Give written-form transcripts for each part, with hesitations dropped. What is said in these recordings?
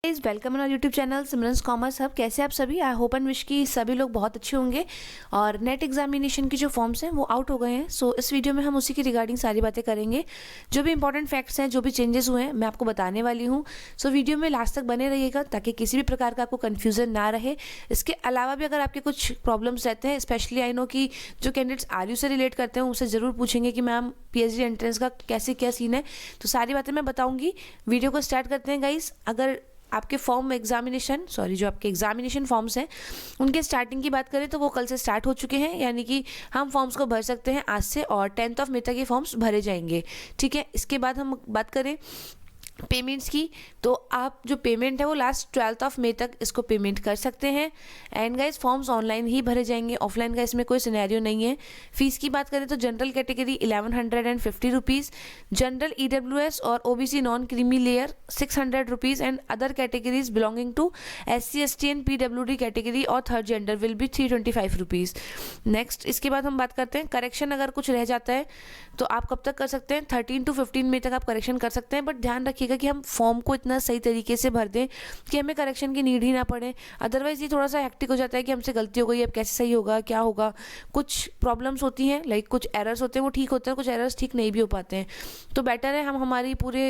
इस welcome on YouTube channel Simran's commerce hub. कैसे आप सभी? आई होप एंड विश की सभी लोग बहुत अच्छे होंगे। और नेट एग्जामिनेशन की जो फॉर्म्स हैं वो आउट हो गए हैं। सो इस वीडियो में हम उसी की रिगार्डिंग सारी बातें करेंगे। जो भी इंपॉर्टेंट फैक्ट्स हैं, जो भी चेंजेस हुए हैं, मैं आपको बताने वाली हूँ। सो वीडियो में लास्ट तक बने रहिएगा ताकि किसी भी प्रकार का आपको कन्फ्यूजन ना रहे। इसके अलावा भी अगर आपके कुछ प्रॉब्लम्स रहते हैं, स्पेशली आई नो कि जो कैंडिडेट्स आरयू से रिलेट करते हैं उनसे ज़रूर पूछेंगे कि मैम पीएचडी एंट्रेंस का कैसे क्या सीन है, तो सारी बातें मैं बताऊँगी। वीडियो को स्टार्ट करते हैं गाइस। अगर आपके फॉर्म एग्जामिनेशन जो आपके एग्जामिनेशन फॉर्म्स हैं उनके स्टार्टिंग की बात करें तो वो कल से स्टार्ट हो चुके हैं, यानी कि हम फॉर्म्स को भर सकते हैं आज से और 10 मई तक ये फॉर्म्स भरे जाएंगे। ठीक है, इसके बाद हम बात करें पेमेंट्स की, तो आप जो पेमेंट है वो लास्ट 12 मई तक इसको पेमेंट कर सकते हैं। एंड गाइस फॉर्म्स ऑनलाइन ही भरे जाएंगे, ऑफलाइन का इसमें कोई सिनेरियो नहीं है। फीस की बात करें तो general category 1150 rupees, general EWS और OBC non creamy layer 600 rupees and other categories belonging to SC ST and PWD category और third gender will be 325 rupees. Next इसके बाद हम बात करते हैं करेक्शन। अगर कुछ रह जाता है तो आप कब तक कर सकते हैं? 13 to 15 मई तक आप करेक्शन कर सकते हैं, बट ध्यान रखिएगा कि हम फॉर्म को इतना सही तरीके से भर दें कि हमें करेक्शन की नीड ही ना पड़े। अदरवाइज ये थोड़ा सा हेक्टिक हो जाता है कि हमसे गलती हो गई, अब कैसे सही होगा, क्या होगा। कुछ प्रॉब्लम्स होती हैं, लाइक कुछ एरर्स होते हैं वो ठीक होते हैं, कुछ एरर्स ठीक नहीं भी हो पाते हैं। तो बेटर है हम हमारी पूरे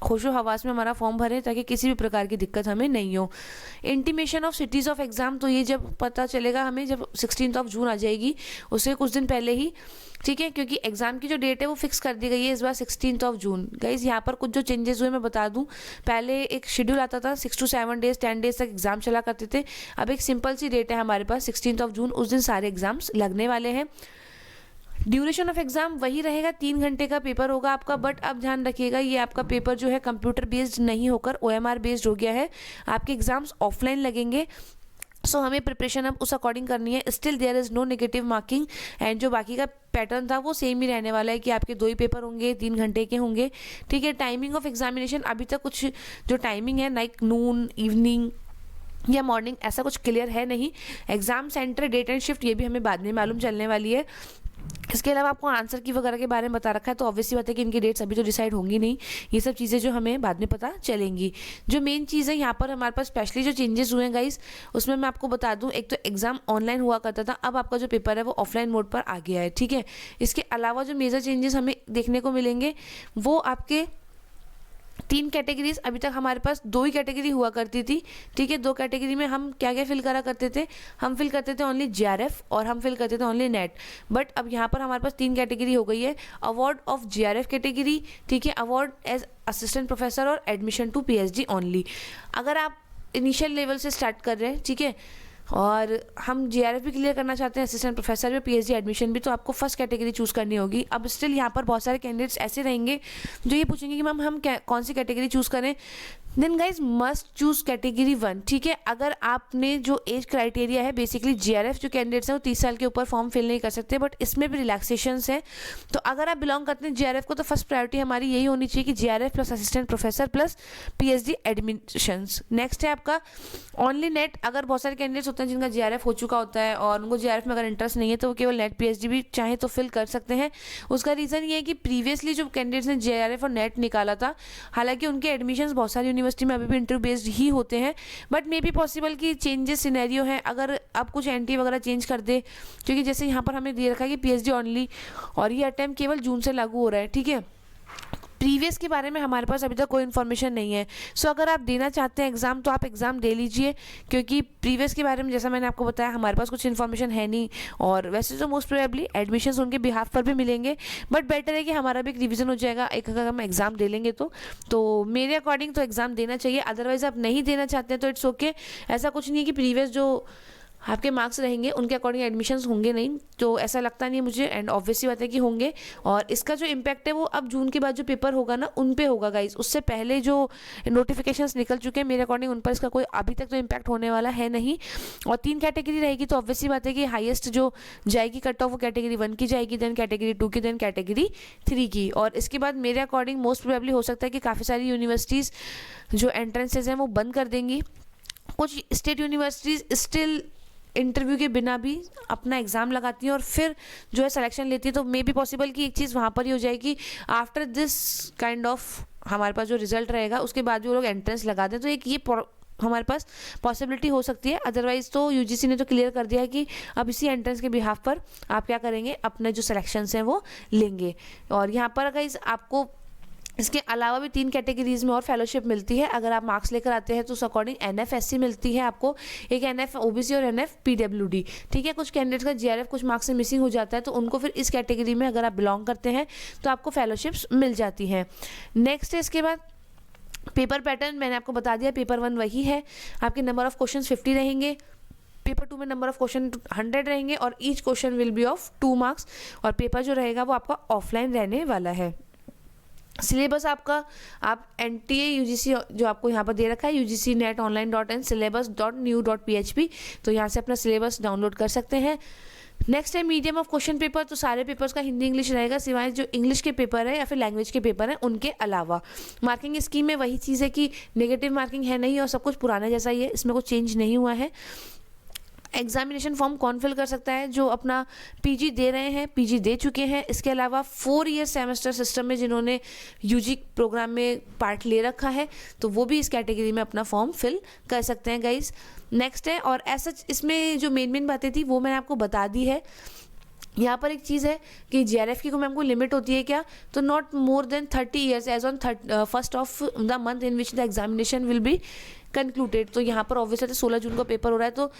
होशो हवास में हमारा फॉर्म भरें ताकि किसी भी प्रकार की दिक्कत हमें नहीं हो। Intimation of cities of exam, तो ये जब पता चलेगा हमें जब 16 जून आ जाएगी, उससे कुछ दिन पहले ही। ठीक है, क्योंकि एग्जाम की जो डेट है वो फिक्स कर दी गई है इस बार 16 जून। गाइज यहाँ पर कुछ जो चेंजेस हुए मैं बता दूं। पहले एक शेड्यूल आता था 6 to 7 डेज 10 डेज तक एग्जाम चला करते थे। अब एक सिंपल सी डेट है हमारे पास 16 जून, उस दिन सारे एग्जाम्स लगने वाले हैं। ड्यूरेशन ऑफ एग्जाम वही रहेगा, 3 घंटे का पेपर होगा आपका। बट अब ध्यान रखिएगा ये आपका पेपर जो है कंप्यूटर बेस्ड नहीं होकर OMR बेस्ड हो गया है। आपके एग्जाम्स ऑफलाइन लगेंगे। सो हमें प्रिपरेशन अब उस अकॉर्डिंग करनी है। Still there is no negative marking and जो बाकी का पैटर्न था वो सेम ही रहने वाला है कि आपके 2 ही पेपर होंगे, 3 घंटे के होंगे। ठीक है, टाइमिंग ऑफ एग्जामिनेशन अभी तक कुछ जो टाइमिंग है लाइक नून, इवनिंग या मॉर्निंग, ऐसा कुछ क्लियर है नहीं। Exam centre, date and shift ये भी हमें बाद में मालूम चलने वाली है। इसके अलावा आपको आंसर की वगैरह के बारे में बता रखा है, तो ऑब्वियसली बात है कि इनकी डेट्स अभी तो डिसाइड होंगी नहीं। ये सब चीज़ें जो हमें बाद में पता चलेंगी। जो मेन चीज़ है यहाँ पर हमारे पास स्पेशली जो चेंजेस हुए हैं गाइस, उसमें मैं आपको बता दूँ। एक तो एग्जाम ऑनलाइन हुआ करता था, अब आपका जो पेपर है वो ऑफलाइन मोड पर आ गया है। ठीक है, इसके अलावा जो मेजर चेंजेस हमें देखने को मिलेंगे वो आपके 3 कैटेगरीज। अभी तक हमारे पास 2 ही कैटेगरी हुआ करती थी। ठीक है, 2 कैटेगरी में हम क्या क्या फिल करा करते थे? हम फिल करते थे ओनली GRF और हम फिल करते थे ओनली नेट। बट अब यहाँ पर हमारे पास 3 कैटेगरी हो गई है। अवार्ड ऑफ GRF कैटेगरी, ठीक है, अवार्ड एज असिस्टेंट प्रोफेसर और एडमिशन टू PhD ओनली। अगर आप इनिशियल लेवल से स्टार्ट कर रहे हैं, ठीक है, और हम GRF भी क्लियर करना चाहते हैं, असिस्टेंट प्रोफेसर भी, PhD एडमिशन भी, तो आपको फर्स्ट कैटेगरी चूज़ करनी होगी। अब स्टिल यहाँ पर बहुत सारे कैंडिडेट्स ऐसे रहेंगे जो ये पूछेंगे कि मैम हम कौन सी कैटेगरी चूज़ करें। Then guys must choose category 1। ठीक है, अगर आपने जो एज क्राइटेरिया है, बेसिकली GRF जो कैंडिडेट्स हैं वो 30 साल के ऊपर फॉर्म फिल नहीं कर सकते, बट इसमें भी रिलैक्सेशंस हैं। तो अगर आप बिलोंग करते हैं GRF को, तो फर्स्ट प्रायोरिटी हमारी यही होनी चाहिए कि GRF plus assistant professor plus PhD admissions. Next है आपका ओनली नेट। अगर बहुत सारे कैंडिडेट्स होते हैं जिनका GRF हो चुका होता है और उनको GRF में अगर इंटरेस्ट नहीं है तो वो केवल नेट PhD भी चाहे तो फिल कर सकते हैं। उसका रीज़न ये है कि प्रीवियसली जो कैंडिडेट्स ने GRF और नेट निकाला था, हालांकि उनके एडमिशंस बहुत सारी यूनिवर्सिटी में अभी भी इंटरव्यू बेस्ड ही होते हैं, बट मे बी पॉसिबल कि चेंजेस सिनेरियो है अगर आप कुछ एंट्री वगैरह चेंज कर दे, क्योंकि जैसे यहाँ पर हमें दे रखा है कि PhD ओनली और ये अटेम्प्ट केवल जून से लागू हो रहा है। ठीक है, प्रीवियस के बारे में हमारे पास अभी तक कोई इन्फॉर्मेशन नहीं है। सो अगर आप देना चाहते हैं एग्ज़ाम तो आप एग्ज़ाम दे लीजिए, क्योंकि प्रीवियस के बारे में जैसा मैंने आपको बताया हमारे पास कुछ इन्फॉर्मेशन है नहीं। और वैसे तो मोस्ट प्रोबेबली एडमिशन्स उनके बिहाफ पर भी मिलेंगे, बट बेटर है कि हमारा भी एक रिवीजन हो जाएगा एक, अगर हम एग्ज़ाम दे लेंगे तो मेरे अकॉर्डिंग तो एग्ज़ाम देना चाहिए। अदरवाइज़ आप नहीं देना चाहते हैं तो इट्स ओके। ऐसा कुछ नहीं है कि प्रीवियस जो आपके मार्क्स रहेंगे उनके अकॉर्डिंग एडमिशन्स होंगे नहीं, तो ऐसा लगता नहीं है मुझे। एंड ऑब्वियसली बात है कि होंगे, और इसका जो इम्पैक्ट है वो अब जून के बाद जो पेपर होगा ना उन पे होगा गाइज। उससे पहले जो नोटिफिकेशंस निकल चुके हैं मेरे अकॉर्डिंग उन पर इसका कोई अभी तक तो इम्पैक्ट होने वाला है नहीं। और 3 कैटेगरी रहेगी तो ऑब्वियसली बात है कि हाईएस्ट जो जाएगी कट ऑफ वो कैटेगरी 1 की जाएगी, देन कैटेगरी 2 की, देन कैटेगरी 3 की। और इसके बाद मेरे अकॉर्डिंग मोस्ट प्रोबेबली हो सकता है कि काफ़ी सारी यूनिवर्सिटीज़ जो एंट्रेंसेज हैं वो बंद कर देंगी। कुछ स्टेट यूनिवर्सिटीज़ स्टिल इंटरव्यू के बिना भी अपना एग्ज़ाम लगाती हैं और फिर जो है सिलेक्शन लेती है। तो मे बी पॉसिबल कि एक चीज़ वहाँ पर ही हो जाएगी, आफ्टर दिस काइंड ऑफ हमारे पास जो रिजल्ट रहेगा उसके बाद भी वो लोग एंट्रेंस लगा दें। तो एक ये हमारे पास पॉसिबिलिटी हो सकती है। अदरवाइज़ तो यूजीसी ने तो क्लियर कर दिया है कि अब इसी एंट्रेंस के बिहाफ पर आप क्या करेंगे, अपने जो सिलेक्शंस हैं वो लेंगे। और यहाँ पर गाइस आपको इसके अलावा भी 3 कैटेगरीज में और फेलोशिप मिलती है। अगर आप मार्क्स लेकर आते हैं तो उस अकॉर्डिंग NF-SC मिलती है आपको, एक NF OBC और NF PWD। ठीक है, कुछ कैंडिडेट्स का GRF कुछ मार्क्स से मिसिंग हो जाता है तो उनको फिर इस कैटेगरी में अगर आप बिलोंग करते हैं तो आपको फेलोशिप्स मिल जाती हैं। नेक्स्ट है इसके बाद पेपर पैटर्न। मैंने आपको बता दिया, पेपर 1 वही है, आपके नंबर ऑफ क्वेश्चन 50 रहेंगे। पेपर 2 में नंबर ऑफ क्वेश्चन 100 रहेंगे और each question will be of 2 marks. और पेपर जो रहेगा वो आपका ऑफलाइन रहने वाला है। सिलेबस आपका आप NTA UGC जो आपको यहाँ पर दे रखा है ugcnetonline.in syllabus.new.php, तो यहाँ से अपना सिलेबस डाउनलोड कर सकते हैं। नेक्स्ट है मीडियम ऑफ क्वेश्चन पेपर। तो सारे पेपर्स का हिंदी इंग्लिश रहेगा सिवाय जो इंग्लिश के पेपर है या फिर लैंग्वेज के पेपर हैं उनके अलावा। मार्किंग स्कीम में वही चीज़ है कि नेगेटिव मार्किंग है नहीं और सब कुछ पुराने जैसा ही है, इसमें कुछ चेंज नहीं हुआ है। एग्जामिनेशन फॉर्म कौन फिल कर सकता है, जो अपना PG दे रहे हैं, PG दे चुके हैं। इसके अलावा 4 ईयर सेमेस्टर सिस्टम में जिन्होंने UG प्रोग्राम में पार्ट ले रखा है तो वो भी इस कैटेगरी में अपना फॉर्म फिल कर सकते हैं गाइस। नेक्स्ट है, और ऐसा इसमें जो मेन बातें थी वो मैंने आपको बता दी है। यहाँ पर एक चीज़ है कि GRF की मैम को लिमिट होती है क्या, तो not more than 30 years age on 1st of the month in which the examination will be concluded. तो यहाँ पर ऑब्वियसली 16 जून को पेपर हो रहा है तो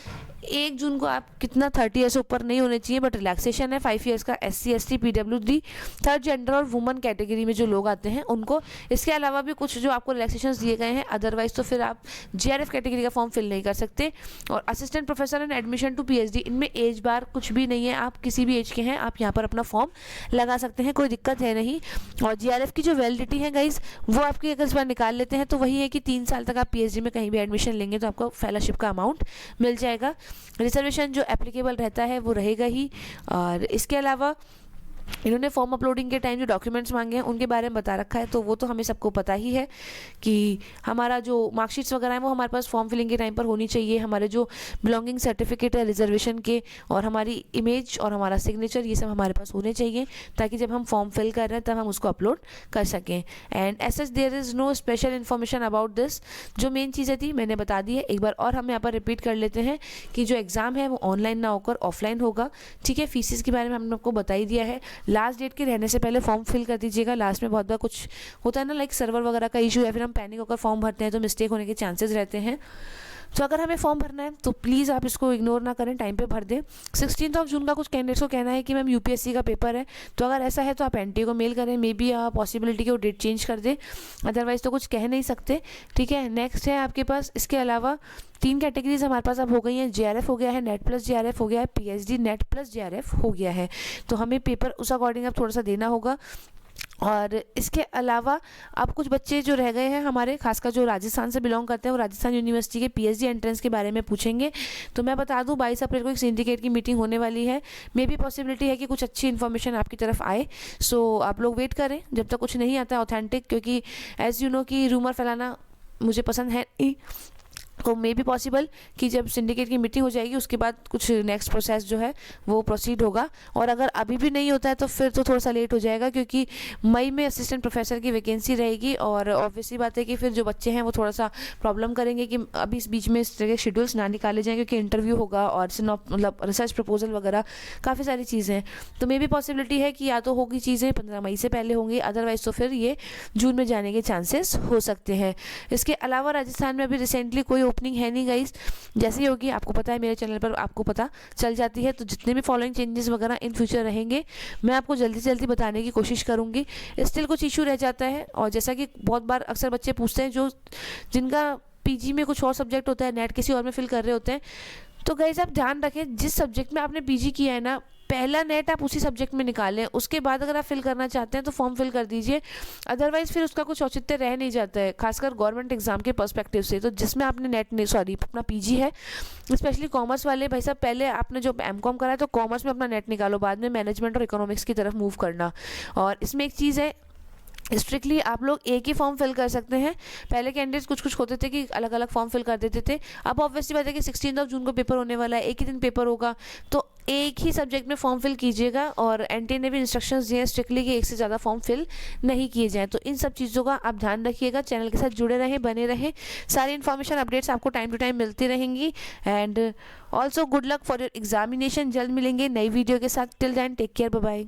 1 जून को आप कितना 30 ईयर से ऊपर नहीं होने चाहिए, बट रिलैक्सेशन है 5 ईयर्स का SC ST PWD third gender और वुमन कैटेगरी में जो लोग आते हैं उनको। इसके अलावा भी कुछ जो आपको रिलैक्सेशन दिए गए हैं, अदरवाइज तो फिर आप GRF कैटेगरी का फॉर्म फिल नहीं कर सकते। और assistant professor and admission to PhD, इनमें एज बार कुछ भी नहीं है, आप किसी भी एज के हैं आप यहाँ पर अपना फॉर्म लगा सकते हैं, कोई दिक्कत है नहीं। और GRF की जो वैलिडिटी है गाइज वो आपकी अगर इस बार निकाल लेते हैं तो वही है कि 3 साल तक आप PhD में कहीं भी एडमिशन लेंगे तो आपको फेलोशिप का अमाउंट मिल जाएगा। रिजर्वेशन जो एप्लीकेबल रहता है वो रहेगा ही। और इसके अलावा इन्होंने फॉर्म अपलोडिंग के टाइम जो डॉक्यूमेंट्स मांगे हैं उनके बारे में बता रखा है, तो वो तो हमें सबको पता ही है कि हमारा जो मार्कशीट्स वगैरह हैं वो हमारे पास फॉर्म फिलिंग के टाइम पर होनी चाहिए। हमारे जो बिलोंगिंग सर्टिफिकेट है रिजर्वेशन के और हमारी इमेज और हमारा सिग्नेचर ये सब हमारे पास होने चाहिए ताकि जब हम फॉर्म फिल कर रहे हैं तब हम उसको अपलोड कर सकें। And as there is no special information about this. जो मेन चीज़ें थी मैंने बता दी है, एक बार और हम यहाँ पर रिपीट कर लेते हैं कि जो एग्ज़ाम है वो ऑनलाइन ना होकर ऑफलाइन होगा। ठीक है, फीसिस के बारे में हमने आपको बता ही दिया है। लास्ट डेट के रहने से पहले फॉर्म फिल कर दीजिएगा। लास्ट में बहुत बार कुछ होता है ना, लाइक सर्वर वगैरह का इशू या फिर हम पैनिक होकर फॉर्म भरते हैं तो मिस्टेक होने के चांसेस रहते हैं। तो अगर हमें फॉर्म भरना है तो प्लीज़ आप इसको इग्नोर ना करें, टाइम पे भर दें। 16 जून का कुछ कैंडिडेट्स को कहना है कि मैम UPSC का पेपर है, तो अगर ऐसा है तो आप NTA को मेल करें, मे बी पॉसिबिलिटी की वो डेट चेंज कर दें, अदरवाइज़ तो कुछ कह नहीं सकते। ठीक है, नेक्स्ट है आपके पास इसके अलावा 3 कैटेगरीज हमारे पास अब हो गई हैं। GRF हो गया है, नेट प्लस GRF हो गया है, PhD नेट प्लस GRF हो गया है। तो हमें पेपर उस अकॉर्डिंग अब थोड़ा सा देना होगा। और इसके अलावा अब कुछ बच्चे जो रह गए हैं हमारे, खासकर जो राजस्थान से बिलोंग करते हैं, वो राजस्थान यूनिवर्सिटी के PhD एंट्रेंस के बारे में पूछेंगे। तो मैं बता दूं 22 अप्रैल को एक सिंडिकेट की मीटिंग होने वाली है। मे भी पॉसिबिलिटी है कि कुछ अच्छी इन्फॉर्मेशन आपकी तरफ आए, सो आप लोग वेट करें जब तक कुछ नहीं आता ऑथेंटिक, क्योंकि एज यू नो कि रूमर फैलाना मुझे पसंद है नहीं। तो मे बी पॉसिबल कि जब सिंडिकेट की मीटिंग हो जाएगी उसके बाद कुछ नेक्स्ट प्रोसेस जो है वो प्रोसीड होगा। और अगर अभी भी नहीं होता है तो फिर तो थोड़ा सा लेट हो जाएगा, क्योंकि मई में असिस्टेंट प्रोफेसर की वैकेंसी रहेगी। और ऑब्वियसली बात है कि फिर जो बच्चे हैं वो थोड़ा सा प्रॉब्लम करेंगे कि अभी इस बीच में इस तरह के शेड्यूल्स ना निकाले जाएँ, क्योंकि इंटरव्यू होगा और मतलब रिसर्च प्रपोजल वगैरह काफ़ी सारी चीज़ें हैं। तो मे बी पॉसिबिलिटी है कि या तो होगी चीज़ें 15 मई से पहले होंगी, अदरवाइज तो फिर ये जून में जाने के चांसेस हो सकते हैं। इसके अलावा राजस्थान में अभी रिसेंटली कोई ओपनिंग है नहीं गाइस, जैसे ही होगी आपको पता है मेरे चैनल पर आपको पता चल जाती है। तो जितने भी फॉलोइंग चेंजेस वगैरह इन फ्यूचर रहेंगे मैं आपको जल्दी से जल्दी बताने की कोशिश करूँगी। स्टिल कुछ इशू रह जाता है, और जैसा कि बहुत बार अक्सर बच्चे पूछते हैं जिनका PG में कुछ और सब्जेक्ट होता है, नेट किसी और में फिल कर रहे होते हैं, तो गाइस आप ध्यान रखें जिस सब्जेक्ट में आपने PG किया है ना, पहला नेट आप उसी सब्जेक्ट में निकालें, उसके बाद अगर आप फिल करना चाहते हैं तो फॉर्म फिल कर दीजिए, अदरवाइज फिर उसका कुछ औचित्य रह नहीं जाता है, खासकर गवर्नमेंट एग्जाम के पर्सपेक्टिव से। तो जिसमें आपने अपना PG है, स्पेशली कॉमर्स वाले भाई साहब, पहले आपने जो M.Com करा है तो कॉमर्स में अपना नेट निकालो, बाद में मैनेजमेंट और इकोनॉमिक्स की तरफ मूव करना। और इसमें एक चीज़ है स्ट्रिक्टली आप लोग एक ही फॉर्म फिल कर सकते हैं। पहले कैंडिडेट्स कुछ कुछ होते थे कि अलग अलग फॉर्म फिल कर देते थे। अब ऑब्वियसली बात है कि 16 जून को पेपर होने वाला है, एक ही दिन पेपर होगा, तो एक ही सब्जेक्ट में फॉर्म फिल कीजिएगा। और एनटीए ने भी इंस्ट्रक्शंस दिए हैं स्ट्रिक्टली कि एक से ज़्यादा फॉर्म फिल नहीं किए जाएँ। तो इन सब चीज़ों का आप ध्यान रखिएगा, चैनल के साथ जुड़े रहें, बने रहें। सारी इन्फॉर्मेशन अपडेट्स आपको टाइम टू टाइम मिलती रहेंगी। And also good luck for your examination. जल्द मिलेंगे नई वीडियो के साथ। Till then take care, bye bye.